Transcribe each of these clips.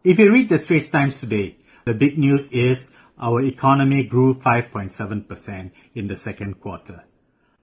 If you read the Straits Times today, the big news is our economy grew 5.7% in the second quarter.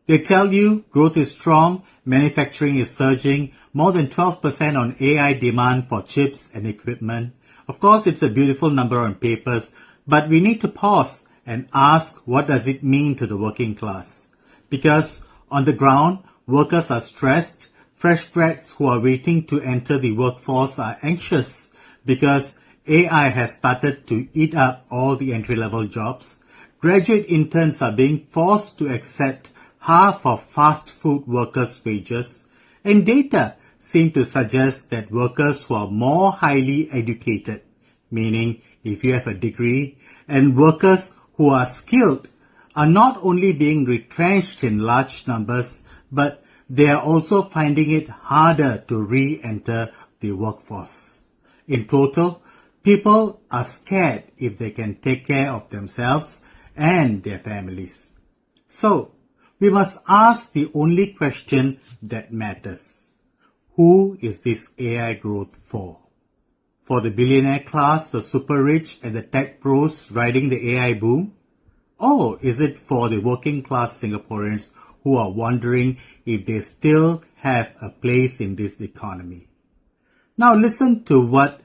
They tell you growth is strong, manufacturing is surging, more than 12% on AI demand for chips and equipment. Of course, it's a beautiful number on papers, but we need to pause and ask, what does it mean to the working class? Because on the ground, workers are stressed. Fresh grads who are waiting to enter the workforce are anxious because AI has started to eat up all the entry-level jobs. Graduate interns are being forced to accept half of fast food workers' wages, and data seem to suggest that workers who are more highly educated, meaning if you have a degree, and workers who are skilled are not only being retrenched in large numbers, but they are also finding it harder to re-enter the workforce. In total, people are scared if they can take care of themselves and their families. So, we must ask the only question that matters. Who is this AI growth for? For the billionaire class, the super rich, and the tech pros riding the AI boom? Or is it for the working class Singaporeans who are wondering if they still have a place in this economy? Now listen to what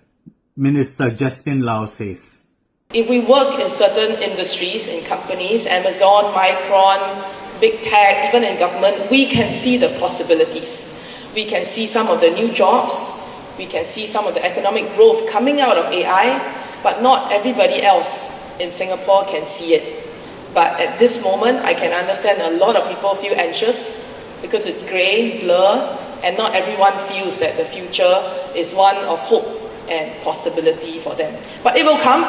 Minister Jasmine Lau says. If we work in certain industries, in companies, Amazon, Micron, big tech, even in government, we can see the possibilities. We can see some of the new jobs. We can see some of the economic growth coming out of AI, but not everybody else in Singapore can see it. But at this moment, I can understand a lot of people feel anxious because it's grey, blur, and not everyone feels that the future is one of hope and possibility for them. But it will come.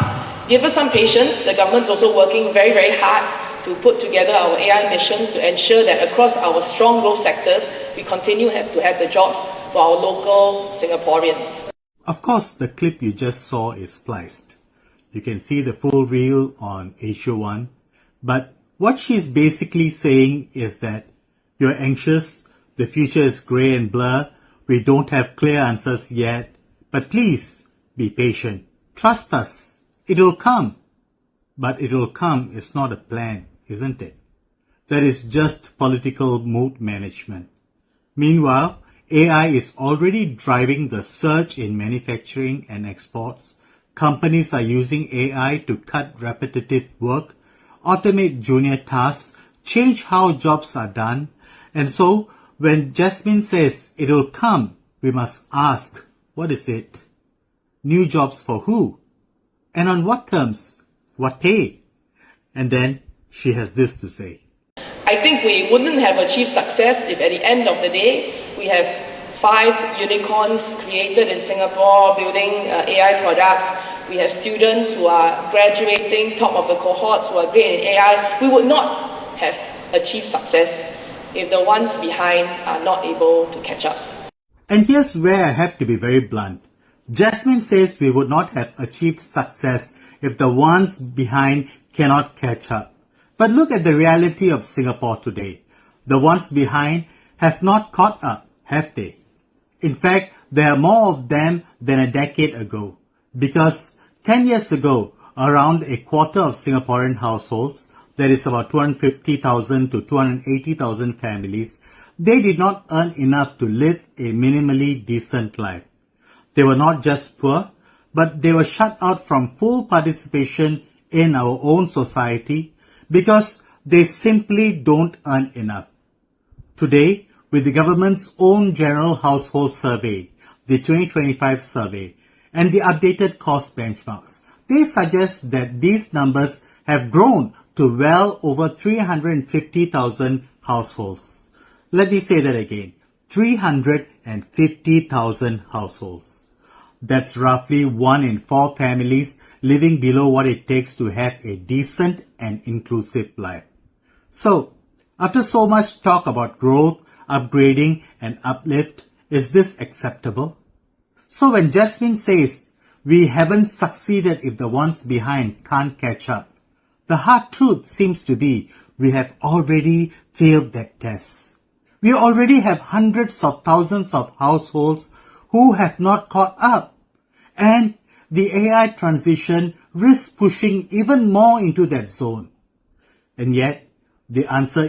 Give us some patience. The government's also working very, very hard to put together our AI missions to ensure that across our strong growth sectors, we continue to have the jobs for our local Singaporeans. Of course, the clip you just saw is spliced. You can see the full reel on Asia One. But what she's basically saying is that you're anxious, the future is grey and blur, we don't have clear answers yet, but please be patient. Trust us. It'll come. But it'll come is not a plan, isn't it? That is just political mood management. Meanwhile, AI is already driving the surge in manufacturing and exports. Companies are using AI to cut repetitive work, automate junior tasks, change how jobs are done. And so, when Jasmine says it'll come, we must ask, what is it? New jobs for who? And on what terms? What pay? And then she has this to say. I think we wouldn't have achieved success if at the end of the day, we have 5 unicorns created in Singapore building AI products. We have students who are graduating, top of the cohorts who are great in AI. We would not have achieved success if the ones behind are not able to catch up. And here's where I have to be very blunt. Jasmine says we would not have achieved success if the ones behind cannot catch up. But look at the reality of Singapore today. The ones behind have not caught up, have they? In fact, there are more of them than a decade ago. Because 10 years ago, around a quarter of Singaporean households, that is about 250,000 to 280,000 families, they did not earn enough to live a minimally decent life. They were not just poor, but they were shut out from full participation in our own society because they simply don't earn enough. Today, with the government's own General Household Survey, the 2025 survey, and the updated cost benchmarks, they suggest that these numbers have grown to well over 350,000 households. Let me say that again, 350,000 households. That's roughly 1 in 4 families living below what it takes to have a decent and inclusive life. So, after so much talk about growth, upgrading, and uplift, is this acceptable? So when Jasmine says we haven't succeeded if the ones behind can't catch up, the hard truth seems to be we have already failed that test. We already have hundreds of thousands of households who have not caught up. And the AI transition risks pushing even more into that zone. And yet, the answer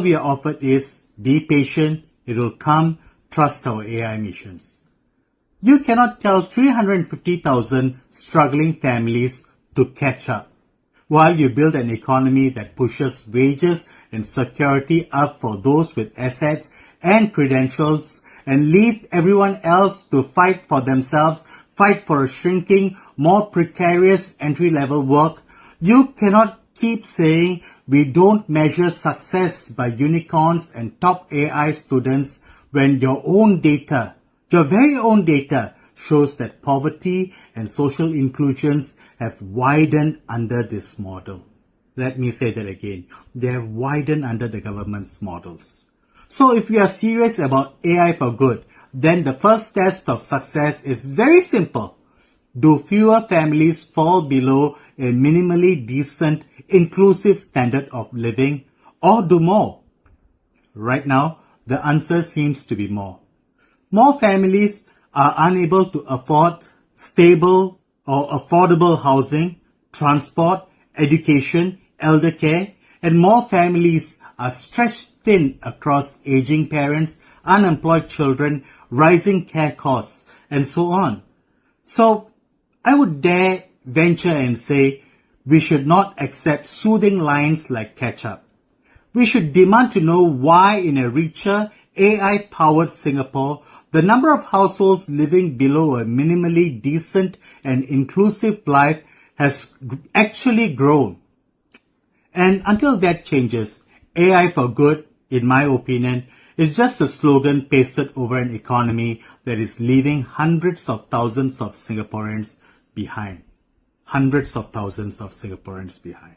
we are offered is, be patient, it will come, trust our AI missions. You cannot tell 350,000 struggling families to catch up, while you build an economy that pushes wages and security up for those with assets and credentials and leave everyone else to fight for themselves, fight for a shrinking, more precarious entry-level work. You cannot keep saying we don't measure success by unicorns and top AI students when your own data, your very own data, shows that poverty and social inclusions have widened under this model. Let me say that again. They have widened under the government's models. So if we are serious about AI for good, then the first test of success is very simple. Do fewer families fall below a minimally decent, inclusive standard of living, or do more? Right now, the answer seems to be more. More families are unable to afford stable or affordable housing, transport, education, elder care, and more families are stretched thin across aging parents, unemployed children, rising care costs, and so on. So, I would dare venture and say we should not accept soothing lines like catch-up. We should demand to know why in a richer, AI-powered Singapore, the number of households living below a minimally decent and inclusive life has actually grown. And until that changes, AI for good, in my opinion, is just a slogan pasted over an economy that is leaving hundreds of thousands of Singaporeans behind. Hundreds of thousands of Singaporeans behind.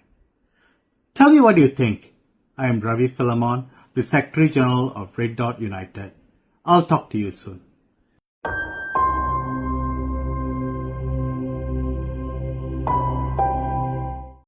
Tell me what you think. I am Ravi Philemon, the Secretary General of Red Dot United. I'll talk to you soon.